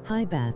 Hi, Beth.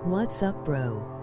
What's up, bro?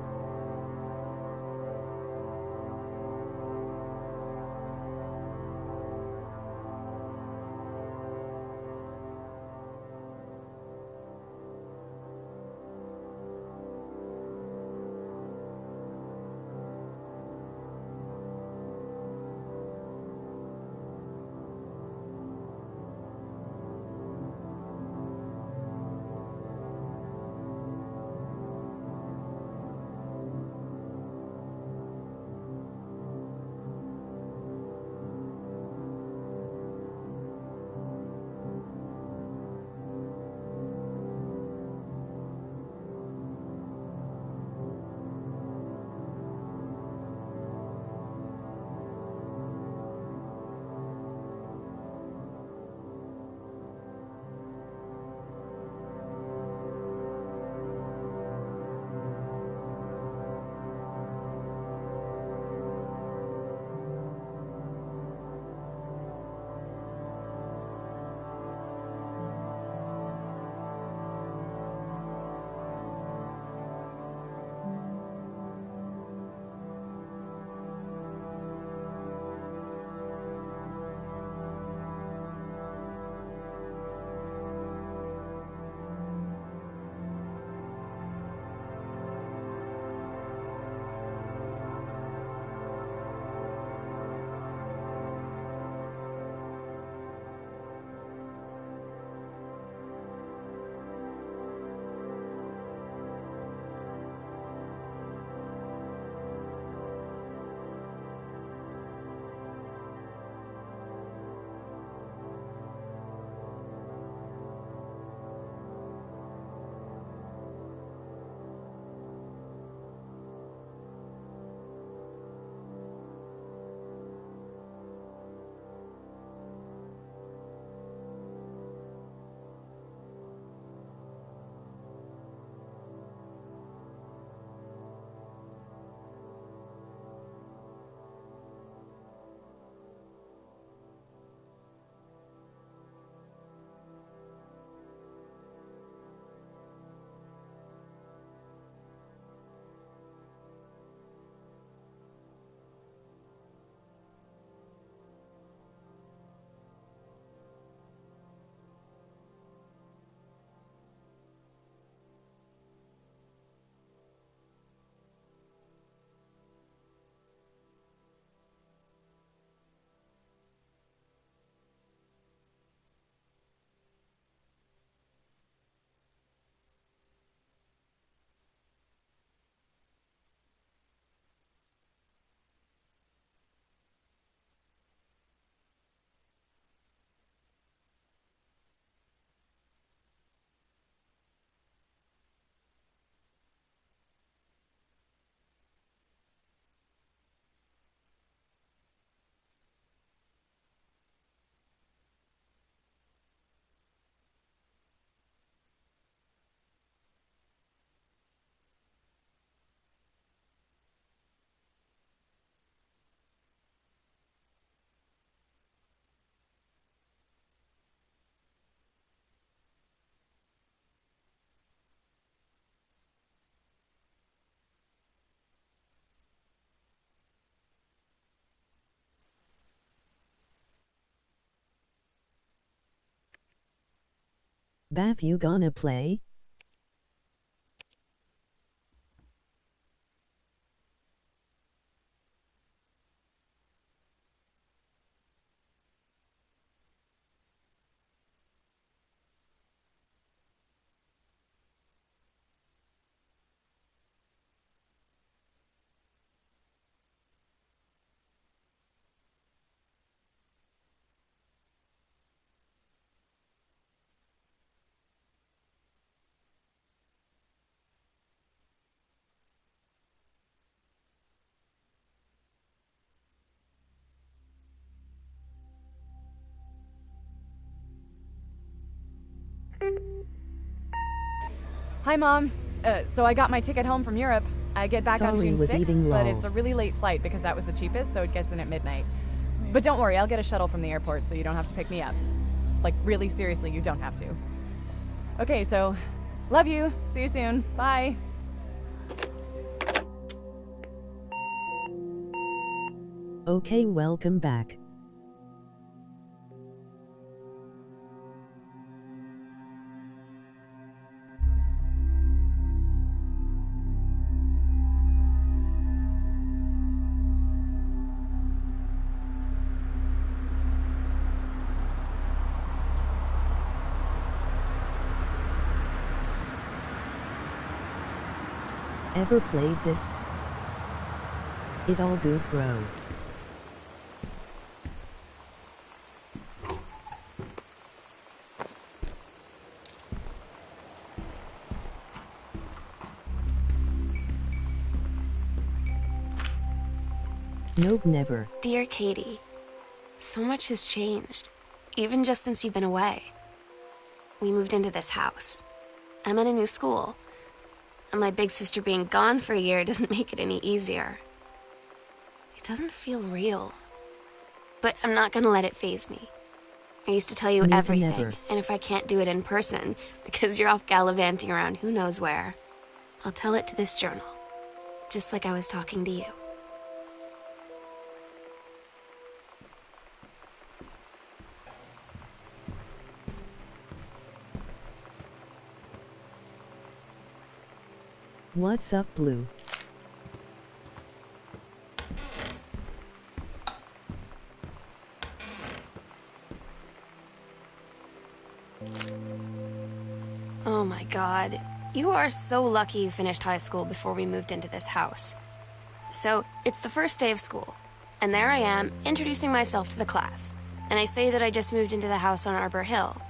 Bath, you gonna play? Hi, Mom. So I got my ticket home from Europe. I get back on Sorry, June was 6th, eating but low. it's a really late flight because that was the cheapest, so it gets in at midnight. But don't worry, I'll get a shuttle from the airport so you don't have to pick me up. Like, really, seriously, you don't have to. Okay, so, love you. See you soon. Bye. Okay, welcome back. Ever played this? It all good, bro. Nope, never. Dear Katie, so much has changed, even just since you've been away. We moved into this house. I'm at a new school, and my big sister being gone for a year doesn't make it any easier. It doesn't feel real, but I'm not gonna let it faze me. I used to tell you Never, everything, never. and if I can't do it in person, because you're off gallivanting around who knows where, I'll tell it to this journal, just like I was talking to you. What's up, Blue? Oh my god. You are so lucky you finished high school before we moved into this house. So, it's the first day of school, and there I am, introducing myself to the class. And I say that I just moved into the house on Arbor Hill.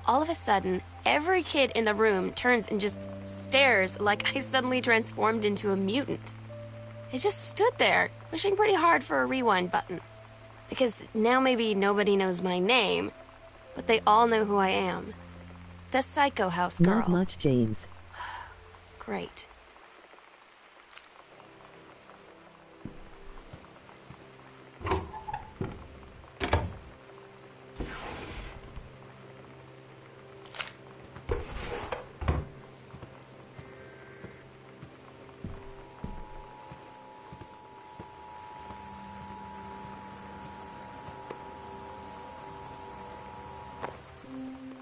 All of a sudden, every kid in the room turns and just stares like I suddenly transformed into a mutant. I just stood there, wishing pretty hard for a rewind button. Because now maybe nobody knows my name, but they all know who I am. The Psycho House girl. Not much, James. Great.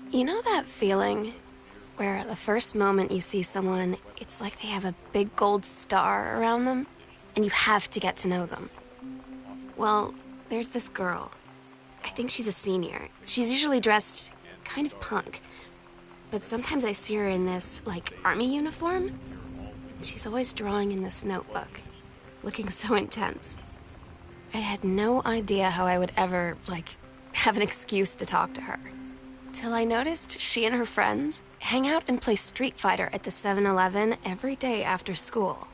You know that feeling where the first moment you see someone, it's like they have a big gold star around them, and you have to get to know them? Well, there's this girl. I think she's a senior. She's usually dressed kind of punk, but sometimes I see her in this, like, army uniform. She's always drawing in this notebook, looking so intense. I had no idea how I would ever, like, have an excuse to talk to her. Till I noticed she and her friends hang out and play Street Fighter at the 7-Eleven every day after school.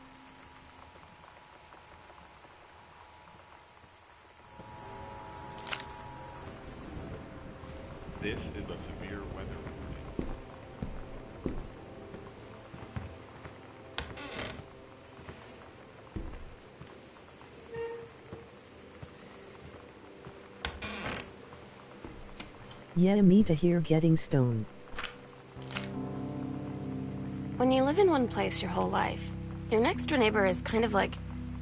This is a severe weather warning. Yeah, me to hear getting stoned. When you live in one place your whole life, your next door neighbor is kind of like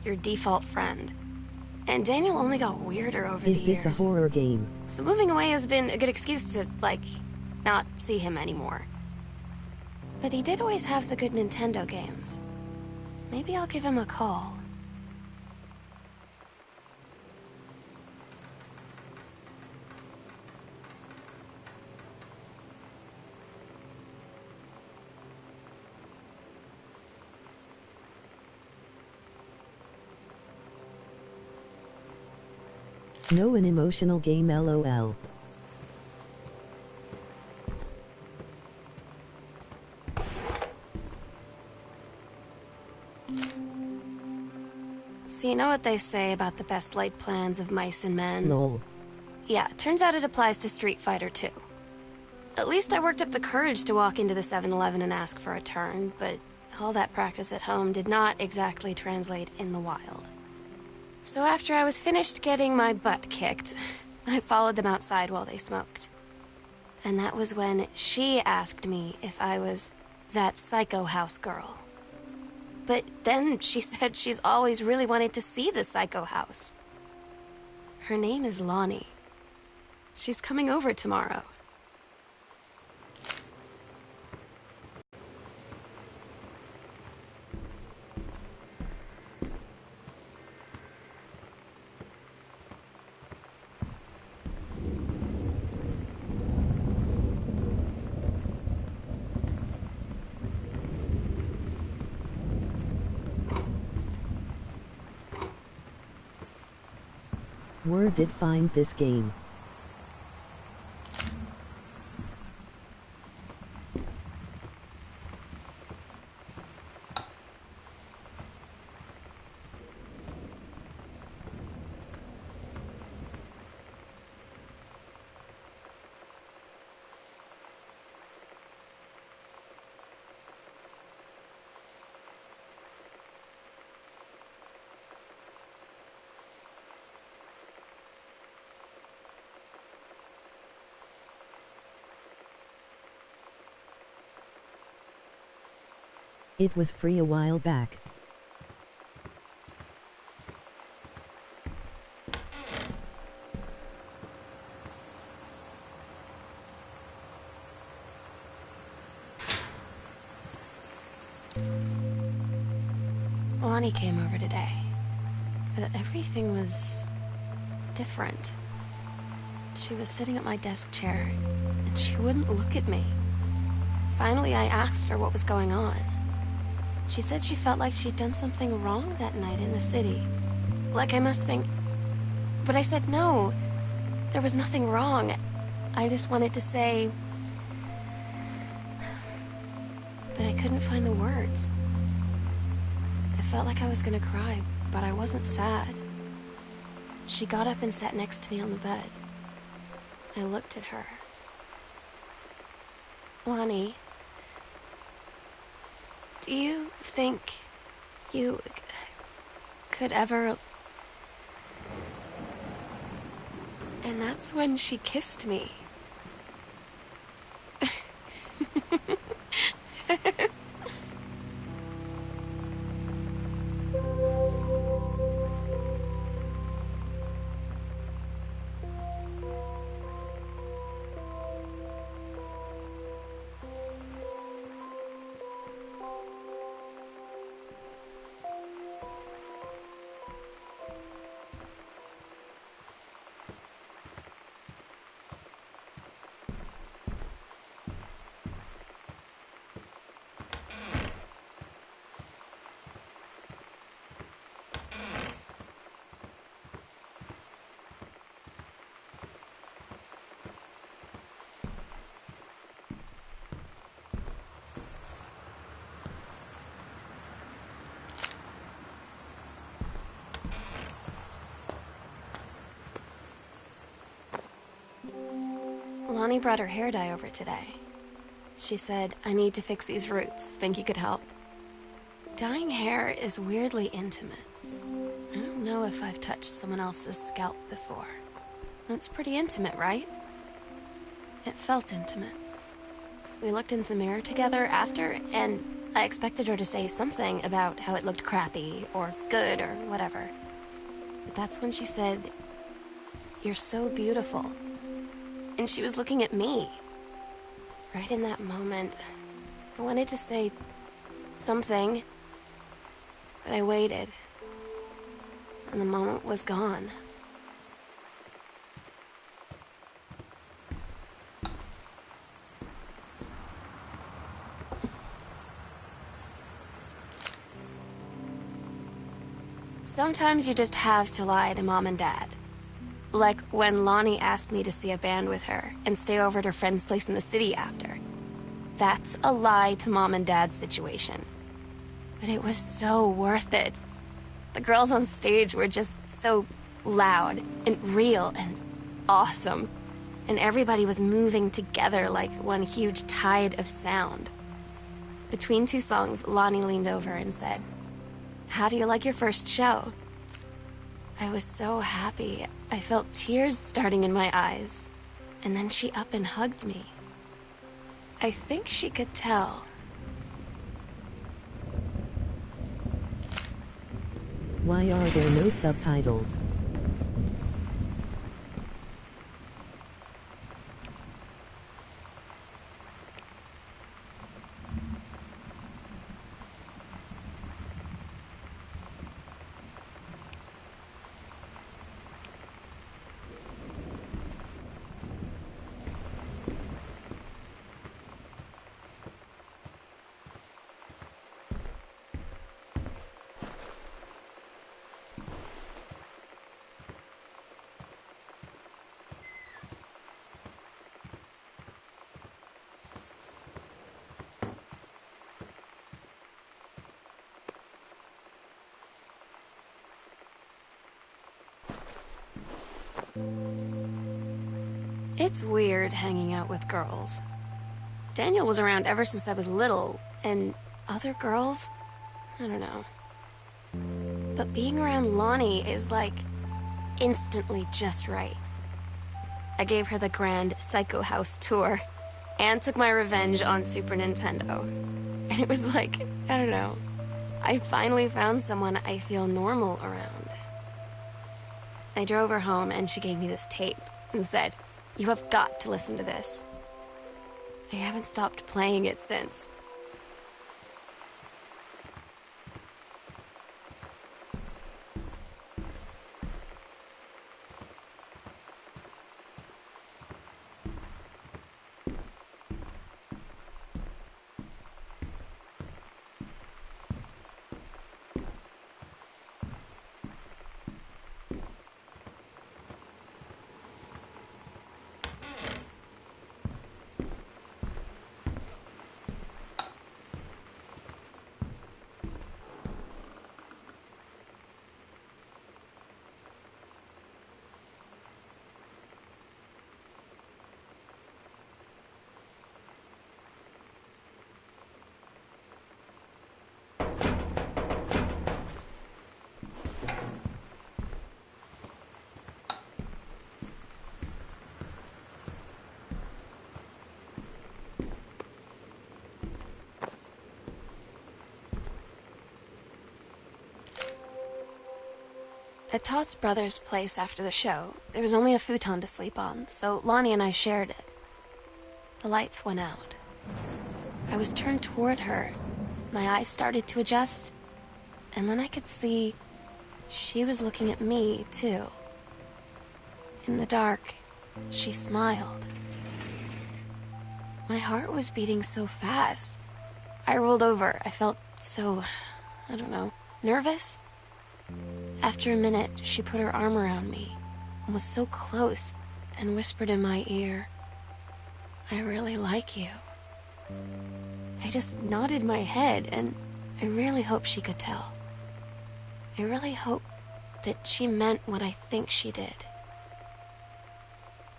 your default friend. And Daniel only got weirder over the Is years. this a horror game? So moving away has been a good excuse to, like, not see him anymore. But he did always have the good Nintendo games. Maybe I'll give him a call. No, an emotional game, lol. So you know what they say about the best laid plans of mice and men? Lol. Yeah, turns out it applies to Street Fighter too. At least I worked up the courage to walk into the 7-Eleven and ask for a turn, but all that practice at home did not exactly translate in the wild. So after I was finished getting my butt kicked, I followed them outside while they smoked. And that was when she asked me if I was that Psycho House girl. But then she said she's always really wanted to see the Psycho House. Her name is Lonnie. She's coming over tomorrow. Where did find this game? It was free a while back. Lonnie came over today, but everything was different. She was sitting at my desk chair, and she wouldn't look at me. Finally, I asked her what was going on. She said she felt like she'd done something wrong that night in the city. Like I must think... But I said no. There was nothing wrong. I just wanted to say... But I couldn't find the words. I felt like I was gonna cry, but I wasn't sad. She got up and sat next to me on the bed. I looked at her. Lonnie... Do you think you could ever... And that's when she kissed me. Lonnie brought her hair dye over today. She said, I need to fix these roots. Think you could help? Dyeing hair is weirdly intimate. I don't know if I've touched someone else's scalp before. That's pretty intimate, right? It felt intimate. We looked in the mirror together after, and I expected her to say something about how it looked crappy, or good, or whatever. But that's when she said, "You're so beautiful." And she was looking at me. Right in that moment, I wanted to say something, but I waited, and the moment was gone. Sometimes you just have to lie to Mom and Dad. Like when Lonnie asked me to see a band with her and stay over at her friend's place in the city after. That's a lie to Mom and Dad's situation. But it was so worth it. The girls on stage were just so loud and real and awesome. And everybody was moving together like one huge tide of sound. Between two songs, Lonnie leaned over and said, "How do you like your first show?" I was so happy. I felt tears starting in my eyes. And then she up and hugged me. I think she could tell. Why are there no subtitles? It's weird hanging out with girls. Daniel was around ever since I was little, and other girls? I don't know. But being around Lonnie is like instantly just right. I gave her the grand Psycho House tour and took my revenge on Super Nintendo. And it was like, I don't know, I finally found someone I feel normal around. I drove her home and she gave me this tape and said, "You have got to listen to this." I haven't stopped playing it since. At Todd's brother's place after the show, there was only a futon to sleep on, so Lonnie and I shared it. The lights went out. I was turned toward her. My eyes started to adjust, and then I could see she was looking at me, too. In the dark, she smiled. My heart was beating so fast. I rolled over. I felt so, I don't know, nervous. After a minute, she put her arm around me and was so close and whispered in my ear, "I really like you." I just nodded my head, and I really hope she could tell. I really hope that she meant what I think she did.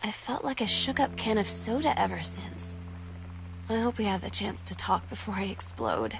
I felt like a shook-up can of soda ever since. I hope we have the chance to talk before I explode.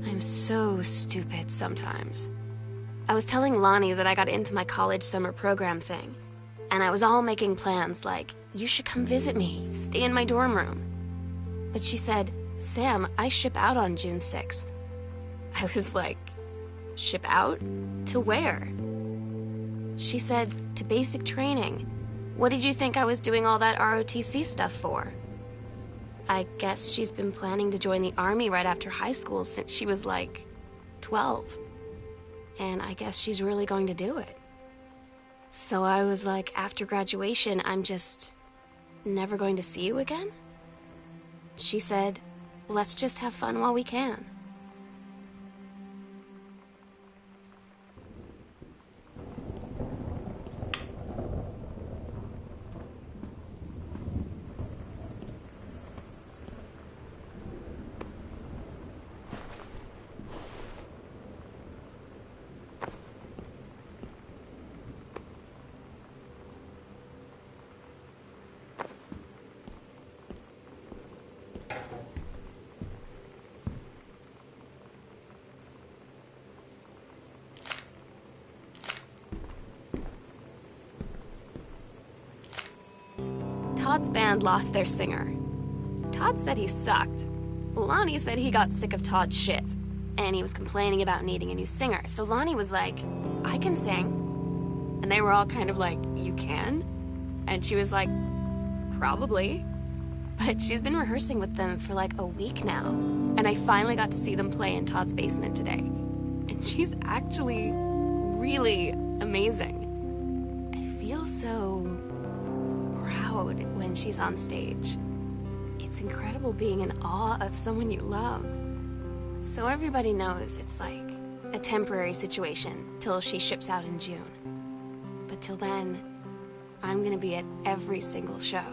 I'm so stupid sometimes. I was telling Lonnie that I got into my college summer program thing, and I was all making plans like, "You should come visit me, stay in my dorm room." But she said, "Sam, I ship out on June 6th. I was like, "Ship out? To where?" She said, "To basic training. What did you think I was doing all that ROTC stuff for?" I guess she's been planning to join the army right after high school since she was like 12. And I guess she's really going to do it. So I was like, after graduation, I'm just never going to see you again? She said, "Let's just have fun while we can." Todd's band lost their singer. Todd said he sucked. Lonnie said he got sick of Todd's shit, and he was complaining about needing a new singer. So Lonnie was like, I can sing. And they were all kind of like, you can? And she was like, probably. But she's been rehearsing with them for like a week now. And I finally got to see them play in Todd's basement today. And she's actually really amazing. I feel so proud when she's on stage. It's incredible being in awe of someone you love. So everybody knows it's like a temporary situation till she ships out in June. But till then, I'm gonna be at every single show.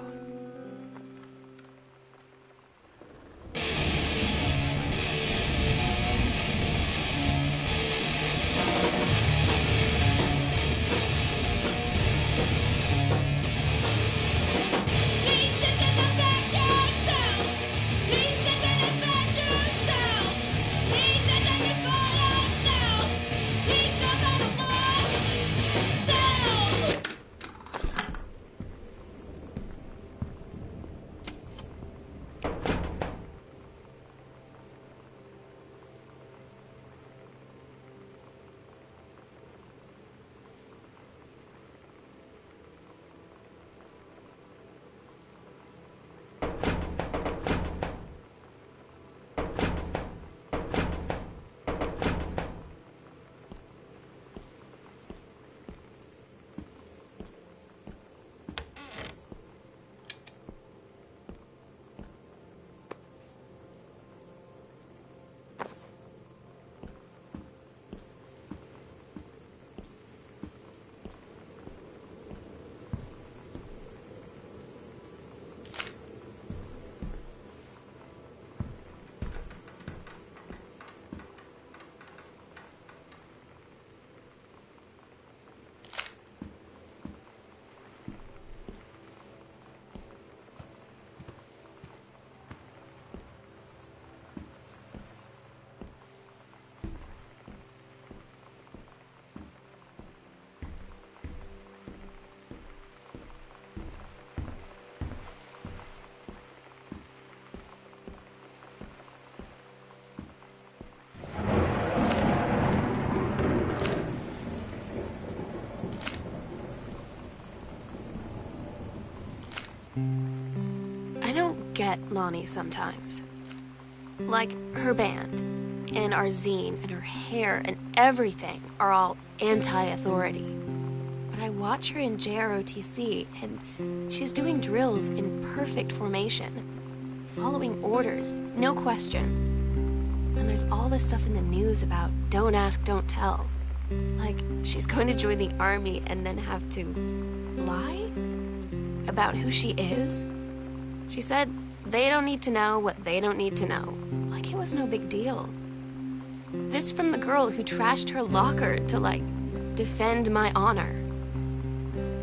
I don't get Lonnie sometimes. Like, her band, and our zine, and her hair, and everything are all anti-authority. But I watch her in JROTC, and she's doing drills in perfect formation, following orders, no question. And there's all this stuff in the news about don't ask, don't tell. Like, she's going to join the army and then have to lie about who she is. She said they don't need to know what they don't need to know. Like it was no big deal. This from the girl who trashed her locker to, like, defend my honor.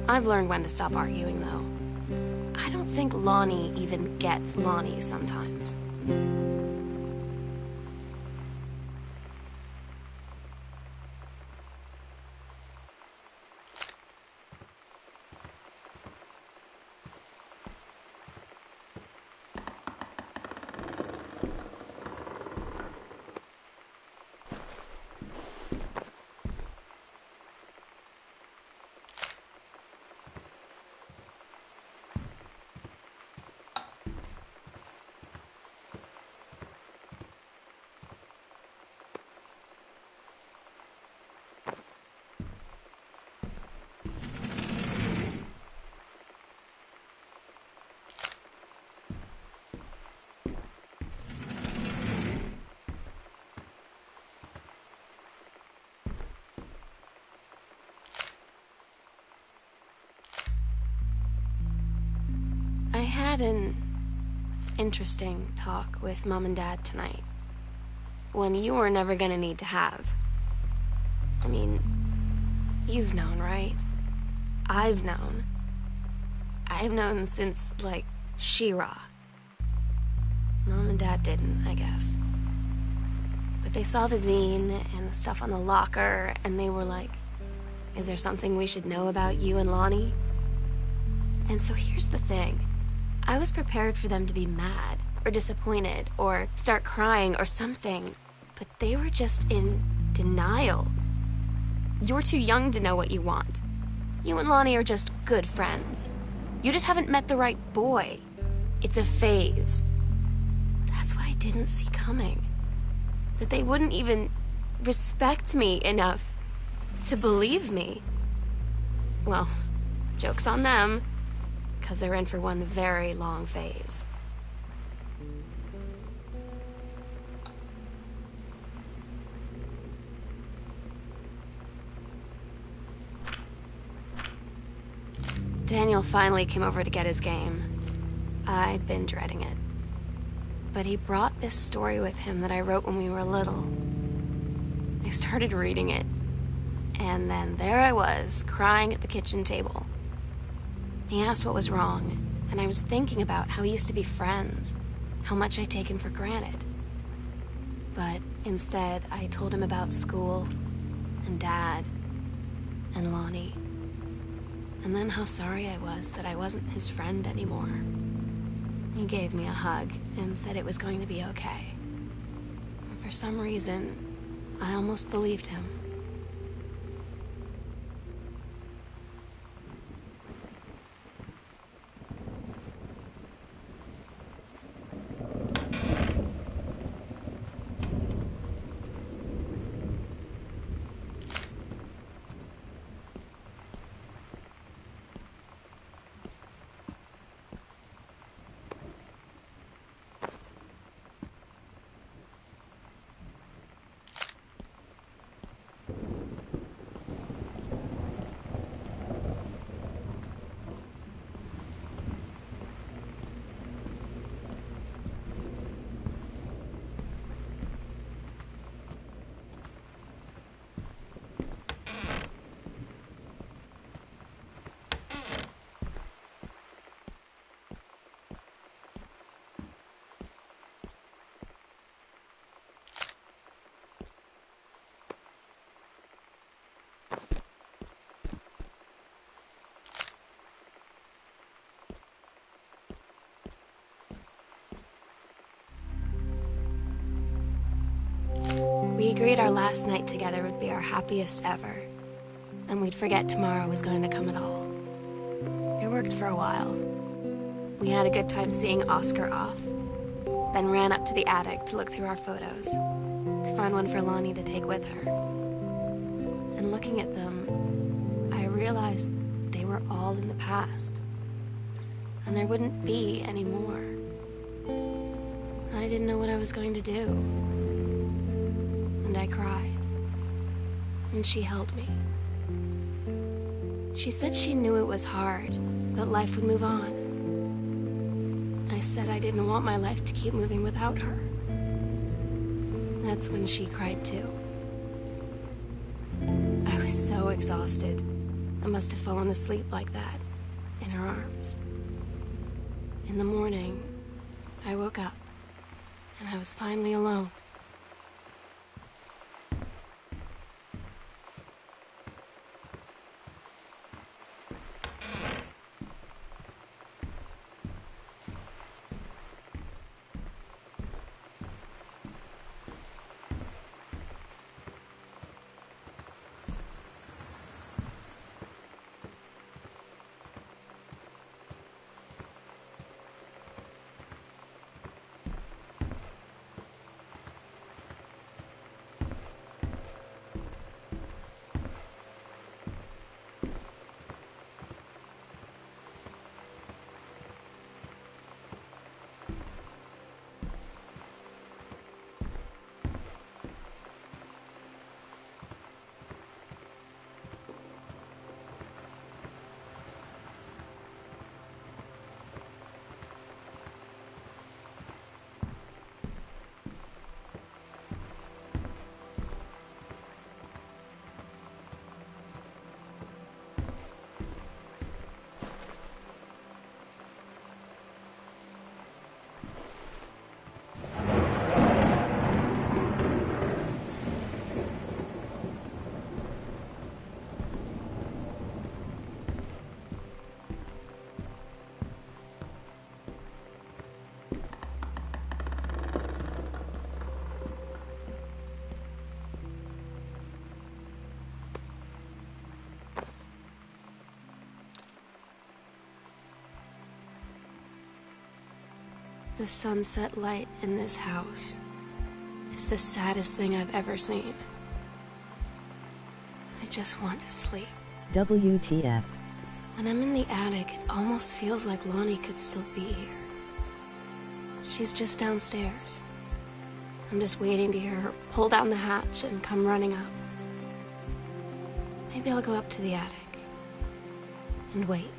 I've learned when to stop arguing, though. I don't think Lonnie even gets Lonnie sometimes. I had an interesting talk with Mom and Dad tonight. One you were never gonna need to have. I mean, you've known, right? I've known. I've known since, like, She-Ra. Mom and Dad didn't, I guess. But they saw the zine and the stuff on the locker, and they were like, is there something we should know about you and Lonnie? And so here's the thing. I was prepared for them to be mad, or disappointed, or start crying, or something. But they were just in denial. You're too young to know what you want. You and Lonnie are just good friends. You just haven't met the right boy. It's a phase. That's what I didn't see coming. That they wouldn't even respect me enough to believe me. Well, joke's on them, because they're in for one very long phase. Daniel finally came over to get his game. I'd been dreading it. But he brought this story with him that I wrote when we were little. I started reading it, and then there I was, crying at the kitchen table. He asked what was wrong, and I was thinking about how we used to be friends, how much I'd taken for granted. But instead, I told him about school, and Dad, and Lonnie. And then how sorry I was that I wasn't his friend anymore. He gave me a hug and said it was going to be okay. And for some reason, I almost believed him. We agreed our last night together would be our happiest ever, and we'd forget tomorrow was going to come at all. It worked for a while. We had a good time seeing Oscar off, then ran up to the attic to look through our photos, to find one for Lonnie to take with her. And looking at them, I realized they were all in the past, and there wouldn't be any more. And I didn't know what I was going to do. And I cried, and she held me. She said she knew it was hard, but life would move on. I said I didn't want my life to keep moving without her. That's when she cried too. I was so exhausted. I must have fallen asleep like that, in her arms. In the morning, I woke up, and I was finally alone. The sunset light in this house is the saddest thing I've ever seen. I just want to sleep. WTF. When I'm in the attic, it almost feels like Lonnie could still be here. She's just downstairs. I'm just waiting to hear her pull down the hatch and come running up. Maybe I'll go up to the attic and wait.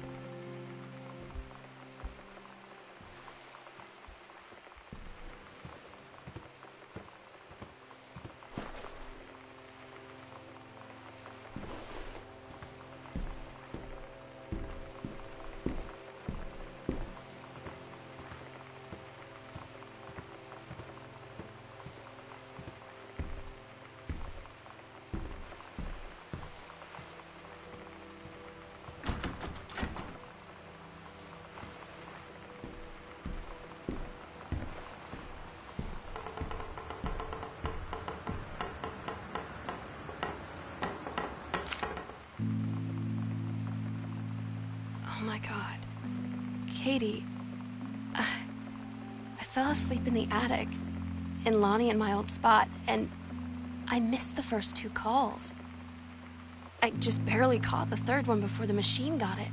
Oh my God. Katie, I fell asleep in the attic, in Lonnie and my old spot, and I missed the first 2 calls. I just barely caught the third one before the machine got it.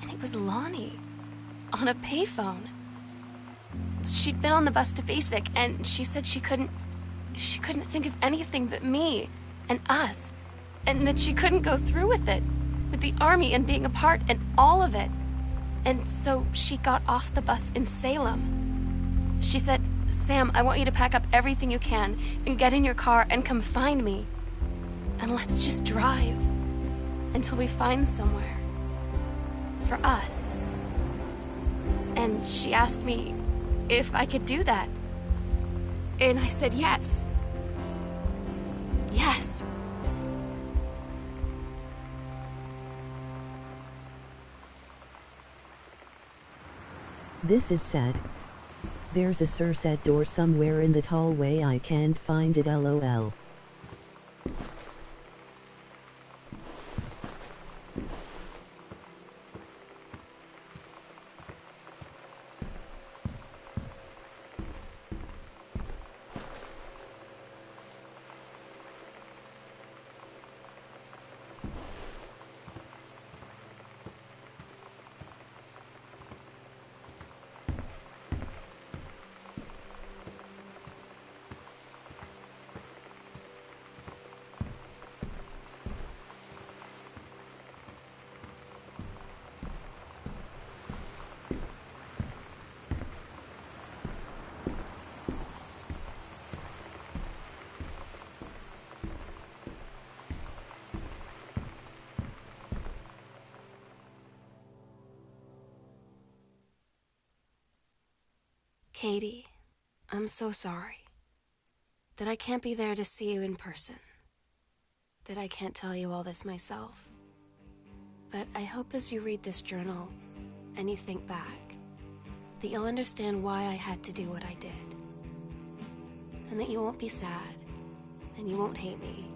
And it was Lonnie, on a payphone. She'd been on the bus to Basic, and she said she couldn't think of anything but me and us, and that she couldn't go through with it. With the army and being apart and all of it. And so she got off the bus in Salem. She said, "Sam, I want you to pack up everything you can and get in your car and come find me. And let's just drive until we find somewhere for us." And she asked me if I could do that. And I said yes. Yes. This is sad. There's a sunset door somewhere in the hallway. I can't find it, LOL. Katie, I'm so sorry that I can't be there to see you in person, that I can't tell you all this myself. But I hope as you read this journal and you think back, that you'll understand why I had to do what I did. And that you won't be sad, and you won't hate me,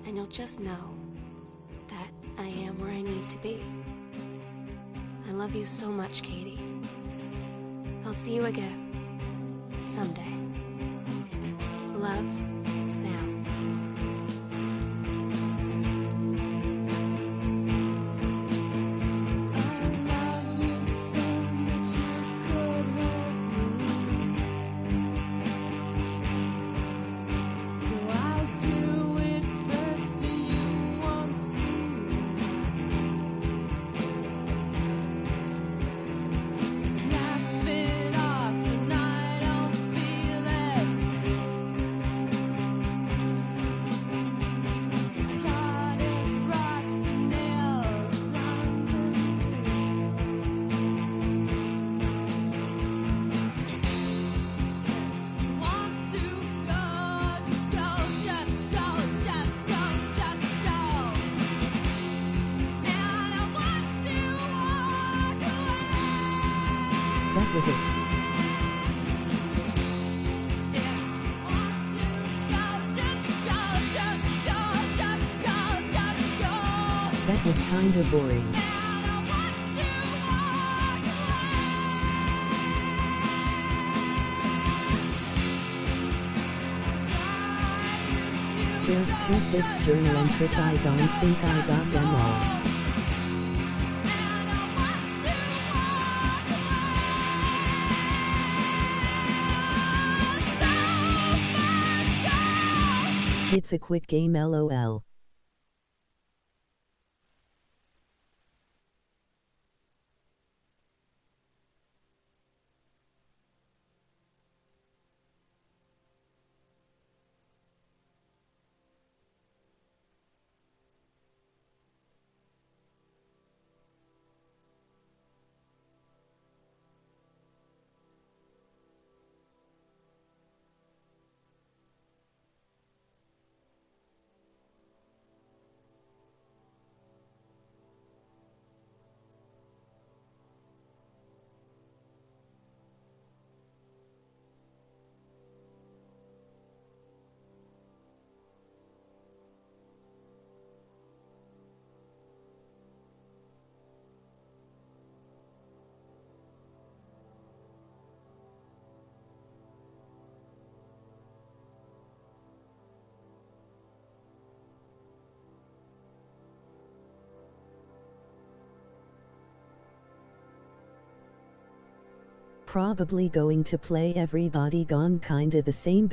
and you'll just know that I am where I need to be. I love you so much, Katie. I'll see you again, someday. Love, Sam. That was it. That was kinda boring. There's 2 6 journal entries. I don't think I got them all. It's a quick game, lol. Probably going to play Everybody Gone, kinda the same